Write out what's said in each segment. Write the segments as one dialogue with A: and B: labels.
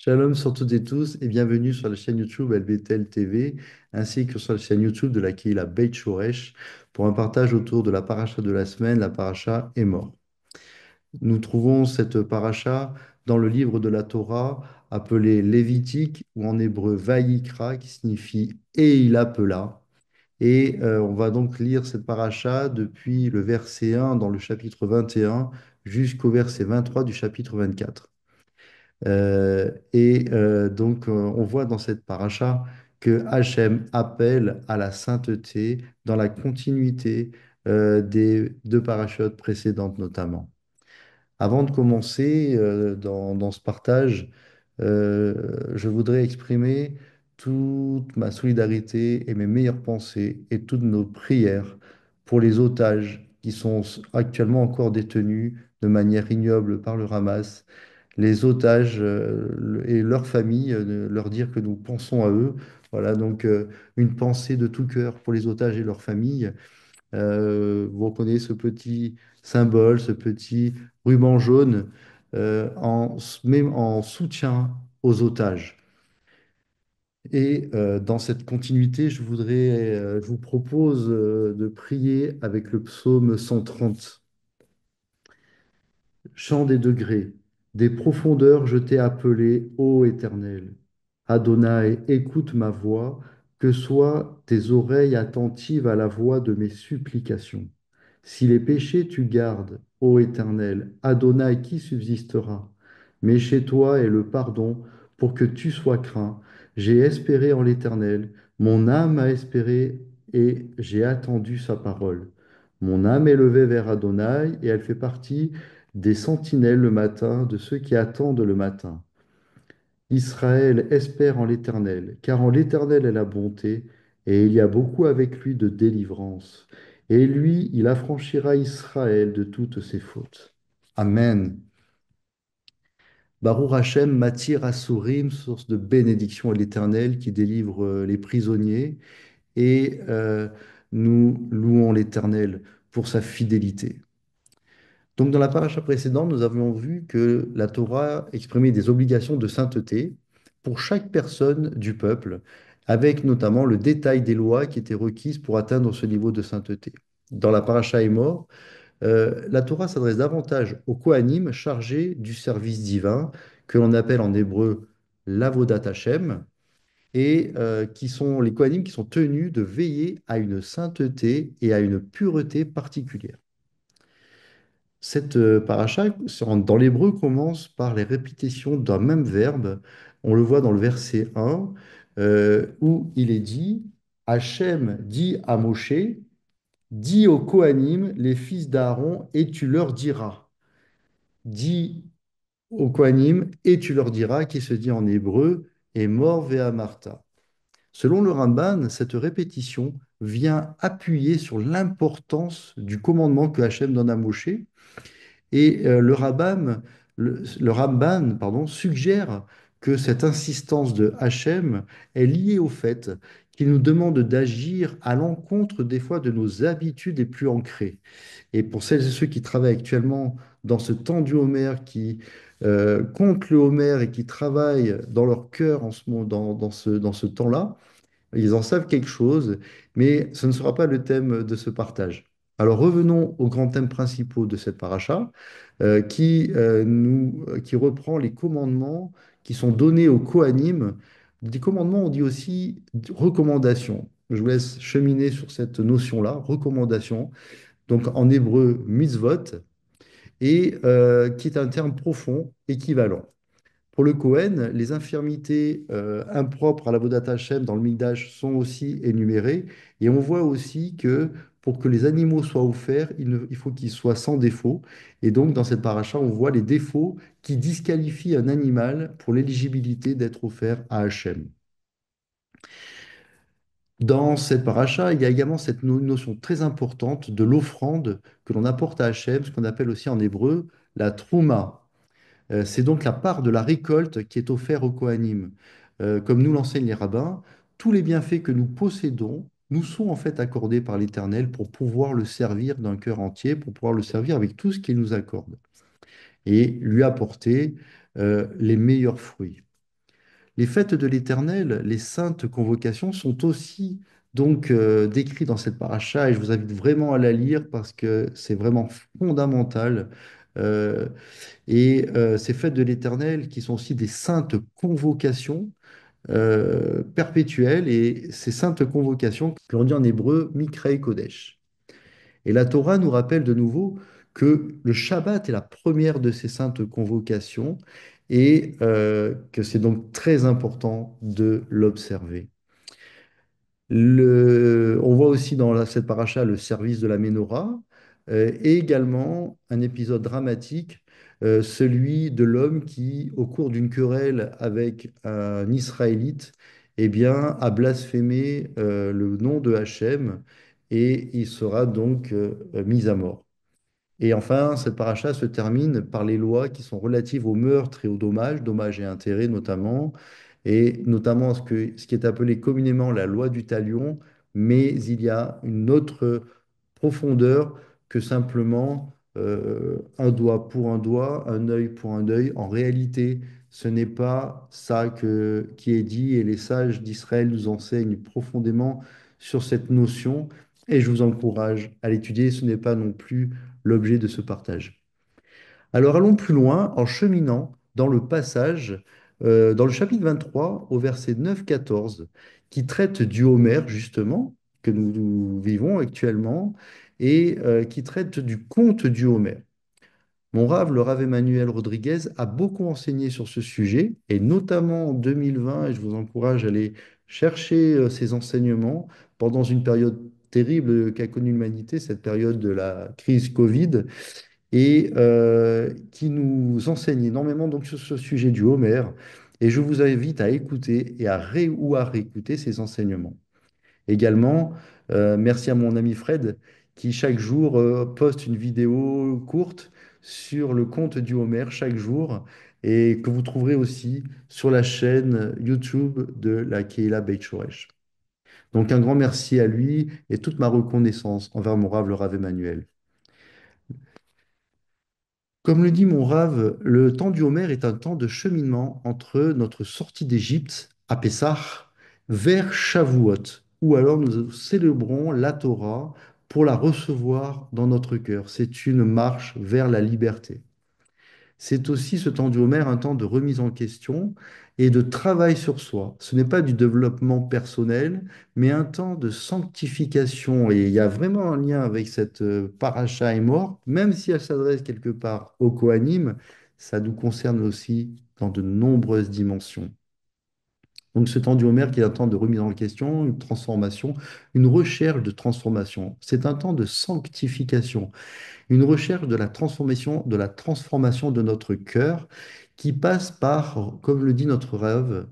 A: Shalom sur toutes et tous et bienvenue sur la chaîne YouTube LBTL TV ainsi que sur la chaîne YouTube de la Kehila Beit Shoresh pour un partage autour de la paracha de la semaine, la paracha est mort. Nous trouvons cette paracha dans le livre de la Torah appelé Lévitique ou en hébreu Vayikra qui signifie et il appela. On va donc lire cette paracha depuis le verset 1 dans le chapitre 21 jusqu'au verset 23 du chapitre 24. On voit dans cette paracha que Hachem appelle à la sainteté dans la continuité des deux parachutes précédentes notamment. Avant de commencer dans ce partage, je voudrais exprimer toute ma solidarité et mes meilleures pensées et toutes nos prières pour les otages qui sont actuellement encore détenus de manière ignoble par le Hamas. Les otages et leurs familles, leur dire que nous pensons à eux. Voilà, donc une pensée de tout cœur pour les otages et leurs familles. Vous reconnaissez ce petit symbole, ce petit ruban jaune même en soutien aux otages. Dans cette continuité, je vous propose de prier avec le psaume 130. Chant des degrés, des profondeurs je t'ai appelé, ô Éternel. Adonai, écoute ma voix, que soient tes oreilles attentives à la voix de mes supplications. Si les péchés tu gardes, ô Éternel, Adonai, qui subsistera? Mais chez toi est le pardon, pour que tu sois craint. J'ai espéré en l'Éternel, mon âme a espéré et j'ai attendu sa parole. Mon âme est levée vers Adonai et elle fait partie des sentinelles le matin, de ceux qui attendent le matin. Israël espère en l'Éternel, car en l'Éternel est la bonté, et il y a beaucoup avec lui de délivrance. Et lui, il affranchira Israël de toutes ses fautes. Amen. Baruch Hashem, Matir Asurim, source de bénédiction à l'Éternel qui délivre les prisonniers. Nous louons l'Éternel pour sa fidélité. Donc, dans la paracha précédente, nous avions vu que la Torah exprimait des obligations de sainteté pour chaque personne du peuple, avec notamment le détail des lois qui étaient requises pour atteindre ce niveau de sainteté. Dans la paracha Emor, la Torah s'adresse davantage aux Kohanim chargés du service divin, que l'on appelle en hébreu l'avodat Hashem, qui sont les Kohanim qui sont tenus de veiller à une sainteté et à une pureté particulière. Cette paracha, dans l'hébreu, commence par les répétitions d'un même verbe. On le voit dans le verset 1, où il est dit, Hachem dit à Moshe, dis aux Kohanim, les fils d'Aaron, et tu leur diras. Dis aux Kohanim, et tu leur diras, qui se dit en hébreu, et mort Martha. Selon le Ramban, cette répétition vient appuyer sur l'importance du commandement que Hachem donne à Moshe. Le Ramban, pardon, suggère que cette insistance de Hachem est liée au fait qu'il nous demande d'agir à l'encontre des fois de nos habitudes les plus ancrées. Et pour celles et ceux qui travaillent actuellement dans ce temps du Homer, qui comptent le Homer et qui travaillent dans leur cœur en ce moment, dans ce temps-là, ils en savent quelque chose, mais ce ne sera pas le thème de ce partage. Alors revenons aux grands thèmes principaux de cette paracha, qui reprend les commandements qui sont donnés aux Kohanim. Des commandements, on dit aussi recommandations. Je vous laisse cheminer sur cette notion-là, recommandation, donc en hébreu mitzvot, qui est un terme profond, équivalent. Pour le Cohen, les infirmités impropres à l'avodat Hashem dans le Mikdash sont aussi énumérées. Et on voit aussi que pour que les animaux soient offerts, il faut qu'ils soient sans défaut. Et donc, dans cette paracha, on voit les défauts qui disqualifient un animal pour l'éligibilité d'être offert à Hashem. Dans cette paracha, il y a également cette notion très importante de l'offrande que l'on apporte à Hashem, ce qu'on appelle aussi en hébreu la trouma. C'est donc la part de la récolte qui est offerte aux Kohanim. Comme nous l'enseignent les rabbins, tous les bienfaits que nous possédons nous sont en fait accordés par l'Éternel pour pouvoir le servir d'un cœur entier, pour pouvoir le servir avec tout ce qu'il nous accorde et lui apporter les meilleurs fruits. Les fêtes de l'Éternel, les saintes convocations sont aussi donc décrites dans cette paracha et je vous invite vraiment à la lire parce que c'est vraiment fondamental. Euh, ces fêtes de l'Éternel qui sont aussi des saintes convocations perpétuelles et ces saintes convocations que l'on dit en hébreu Mikra Kodesh. Et la Torah nous rappelle de nouveau que le Shabbat est la première de ces saintes convocations et que c'est donc très important de l'observer. On voit aussi dans cette paracha le service de la Ménorah et également un épisode dramatique, celui de l'homme qui, au cours d'une querelle avec un Israélite, eh bien, a blasphémé le nom de Hachem et il sera donc mis à mort. Et enfin, cette paracha se termine par les lois qui sont relatives au meurtre et au dommage, dommages et intérêts notamment, et notamment ce qui est appelé communément la loi du talion, mais il y a une autre profondeur que simplement un doigt pour un doigt, un œil pour un œil. En réalité, ce n'est pas ça qui est dit, et les sages d'Israël nous enseignent profondément sur cette notion, et je vous encourage à l'étudier. Ce n'est pas non plus l'objet de ce partage. Alors allons plus loin en cheminant dans le passage, dans le chapitre 23, au verset 9-14, qui traite du Homère, justement, que nous vivons actuellement, et qui traite du conte du Homère. Mon Rav, le Rav Emmanuel Rodriguez, a beaucoup enseigné sur ce sujet, et notamment en 2020, et je vous encourage à aller chercher ses enseignements pendant une période terrible qu'a connue l'humanité, cette période de la crise Covid et qui nous enseigne énormément donc sur ce sujet du Homère. Et je vous invite à écouter et ou à réécouter ces enseignements. Également, merci à mon ami Fred qui chaque jour poste une vidéo courte sur le conte du Homère chaque jour et que vous trouverez aussi sur la chaîne YouTube de la Keila Beit Shoresh. Donc un grand merci à lui et toute ma reconnaissance envers mon Rav, le Rav Emmanuel. Comme le dit mon Rave, le temps du Homère est un temps de cheminement entre notre sortie d'Égypte à Pessah vers Shavuot, où alors nous célébrons la Torah pour la recevoir dans notre cœur. C'est une marche vers la liberté. C'est aussi ce temps du Homère, un temps de remise en question et de travail sur soi. Ce n'est pas du développement personnel, mais un temps de sanctification. Et il y a vraiment un lien avec cette paracha et mort, même si elle s'adresse quelque part au Kohanim, ça nous concerne aussi dans de nombreuses dimensions. Donc ce temps du Homère qui est un temps de remise en question, une transformation, une recherche de transformation. C'est un temps de sanctification, une recherche de la transformation de notre cœur qui passe par, comme le dit notre rêve,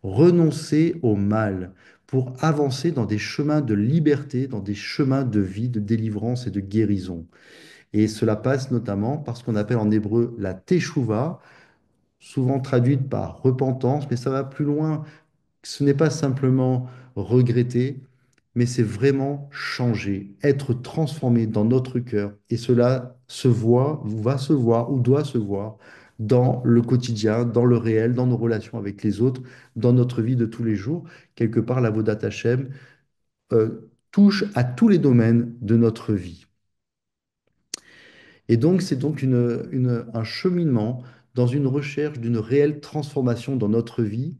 A: renoncer au mal pour avancer dans des chemins de liberté, dans des chemins de vie, de délivrance et de guérison. Et cela passe notamment par ce qu'on appelle en hébreu la teshuva, souvent traduite par repentance, mais ça va plus loin. Ce n'est pas simplement regretter, mais c'est vraiment changer, être transformé dans notre cœur. Et cela se voit, va se voir ou doit se voir dans le quotidien, dans le réel, dans nos relations avec les autres, dans notre vie de tous les jours. Quelque part, la Vodat Hashem touche à tous les domaines de notre vie. Et donc, c'est donc un cheminement dans une recherche d'une réelle transformation dans notre vie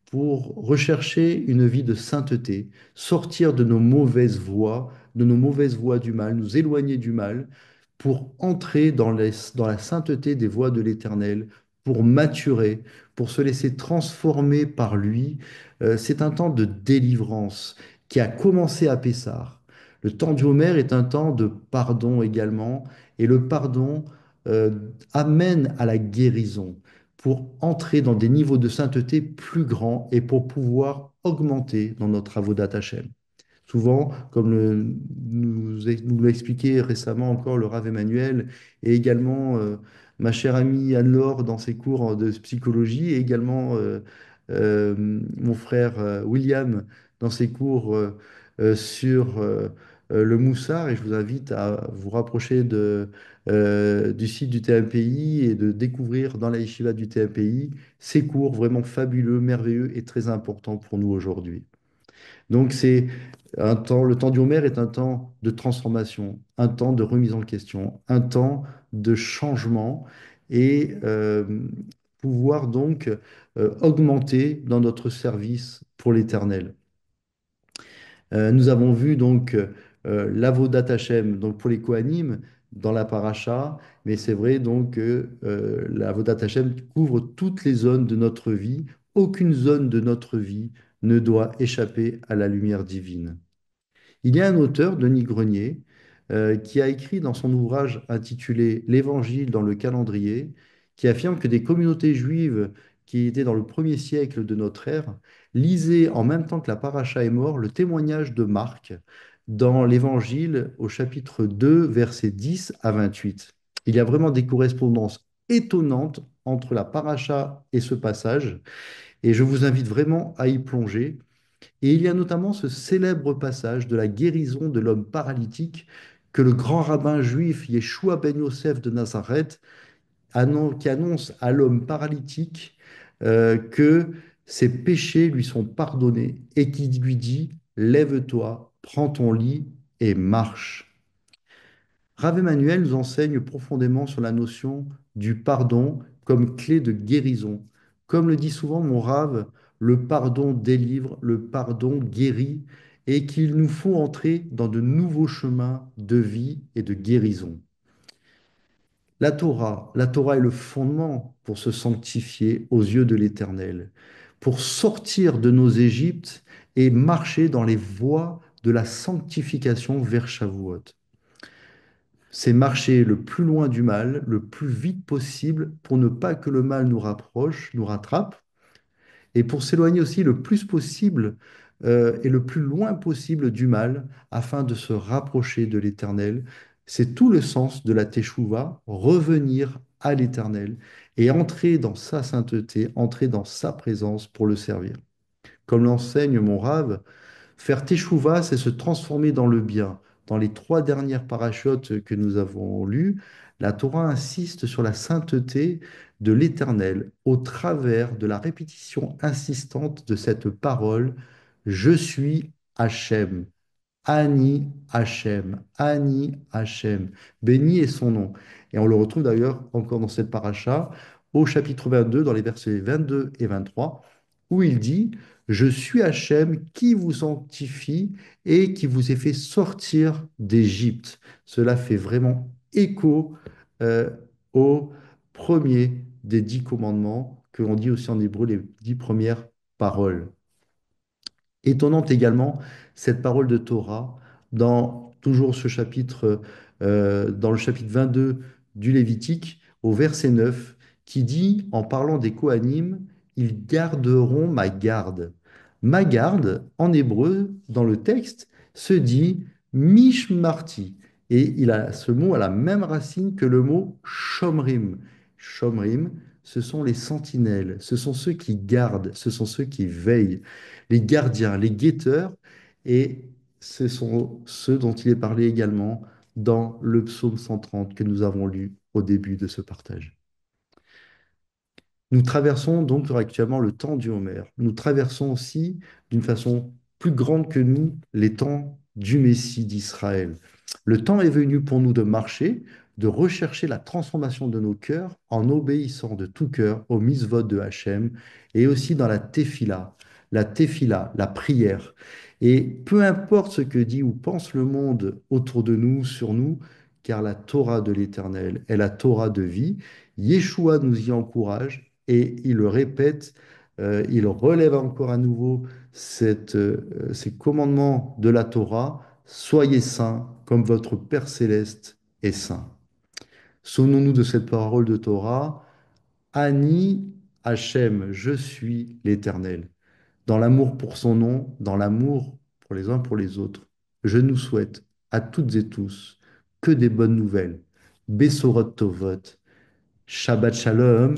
A: pour rechercher une vie de sainteté, sortir de nos mauvaises voies du mal, nous éloigner du mal, pour entrer dans la sainteté des voies de l'Éternel, pour maturer, pour se laisser transformer par lui. C'est un temps de délivrance qui a commencé à Pessah. Le temps du Homère est un temps de pardon également, et le pardon euh, amène à la guérison pour entrer dans des niveaux de sainteté plus grands et pour pouvoir augmenter dans notre avodat Hashem. Souvent, comme nous l'a expliqué récemment encore le Rav Emmanuel, et également ma chère amie Anne-Laure dans ses cours de psychologie, et également mon frère William dans ses cours sur le Moussard, et je vous invite à vous rapprocher du site du TMPI et de découvrir dans la yeshiva du TMPI ces cours vraiment fabuleux, merveilleux et très importants pour nous aujourd'hui. Donc c'est un temps, le temps du Homer est un temps de transformation, un temps de remise en question, un temps de changement et pouvoir donc augmenter dans notre service pour l'Éternel. Nous avons vu donc l'Avodat Hashem donc pour les Kohanim dans la paracha, mais c'est vrai donc que l'Avodat Hashem couvre toutes les zones de notre vie. Aucune zone de notre vie ne doit échapper à la lumière divine. Il y a un auteur, Denis Grenier, qui a écrit dans son ouvrage intitulé L'Évangile dans le calendrier, qui affirme que des communautés juives qui étaient dans le premier siècle de notre ère lisaient en même temps que la paracha est mort le témoignage de Marc dans l'Évangile au chapitre 2, versets 10 à 28. Il y a vraiment des correspondances étonnantes entre la paracha et ce passage, et je vous invite vraiment à y plonger. Et il y a notamment ce célèbre passage de la guérison de l'homme paralytique que le grand rabbin juif Yeshua ben Yosef de Nazareth qui annonce à l'homme paralytique que ses péchés lui sont pardonnés et qui lui dit, lève-toi, prends ton lit et marche. Rav Emanuel nous enseigne profondément sur la notion du pardon comme clé de guérison. Comme le dit souvent mon Rav, le pardon délivre, le pardon guérit, et qu'il nous faut entrer dans de nouveaux chemins de vie et de guérison. La Torah est le fondement pour se sanctifier aux yeux de l'Éternel, pour sortir de nos Égyptes et marcher dans les voies de la sanctification vers Shavuot. C'est marcher le plus loin du mal, le plus vite possible, pour ne pas que le mal nous rapproche, nous rattrape, et pour s'éloigner aussi le plus possible et le plus loin possible du mal, afin de se rapprocher de l'Éternel. C'est tout le sens de la Teshuvah, revenir à l'Éternel et entrer dans sa sainteté, entrer dans sa présence pour le servir. Comme l'enseigne mon Rave, faire teshuva, c'est se transformer dans le bien. Dans les trois dernières parachutes que nous avons lues, la Torah insiste sur la sainteté de l'Éternel au travers de la répétition insistante de cette parole, Je suis Hachem. Ani Hachem, Ani Hachem, béni est son nom. Et on le retrouve d'ailleurs encore dans cette paracha, au chapitre 22, dans les versets 22 et 23, où il dit, Je suis Hachem qui vous sanctifie et qui vous ai fait sortir d'Égypte. Cela fait vraiment écho euh, au premier des 10 commandements, que l'on dit aussi en hébreu les 10 premières paroles. Étonnante également, cette parole de Torah, dans toujours ce chapitre, dans le chapitre 22 du Lévitique, au verset 9, qui dit, en parlant des Kohanim, ils garderont ma garde. Ma garde, en hébreu, dans le texte, se dit mishmarti. Et ce mot a la même racine que le mot shomrim. Shomrim, ce sont les sentinelles, ce sont ceux qui gardent, ce sont ceux qui veillent, les gardiens, les guetteurs, et ce sont ceux dont il est parlé également dans le psaume 130 que nous avons lu au début de ce partage. Nous traversons donc actuellement le temps du Homère. Nous traversons aussi, d'une façon plus grande que nous, les temps du Messie d'Israël. Le temps est venu pour nous de marcher, de rechercher la transformation de nos cœurs en obéissant de tout cœur au misvot de Hachem et aussi dans la tefila, la prière. Et peu importe ce que dit ou pense le monde autour de nous, sur nous, car la Torah de l'Éternel est la Torah de vie. Yeshua nous y encourage et il le répète, il relève encore à nouveau ces commandements de la Torah. Soyez saints comme votre Père céleste est saint. Souvenons-nous de cette parole de Torah. Ani Hachem, je suis l'Éternel. Dans l'amour pour son nom, dans l'amour pour les uns pour les autres, je nous souhaite à toutes et tous que des bonnes nouvelles. Besorot Tovot. Shabbat Shalom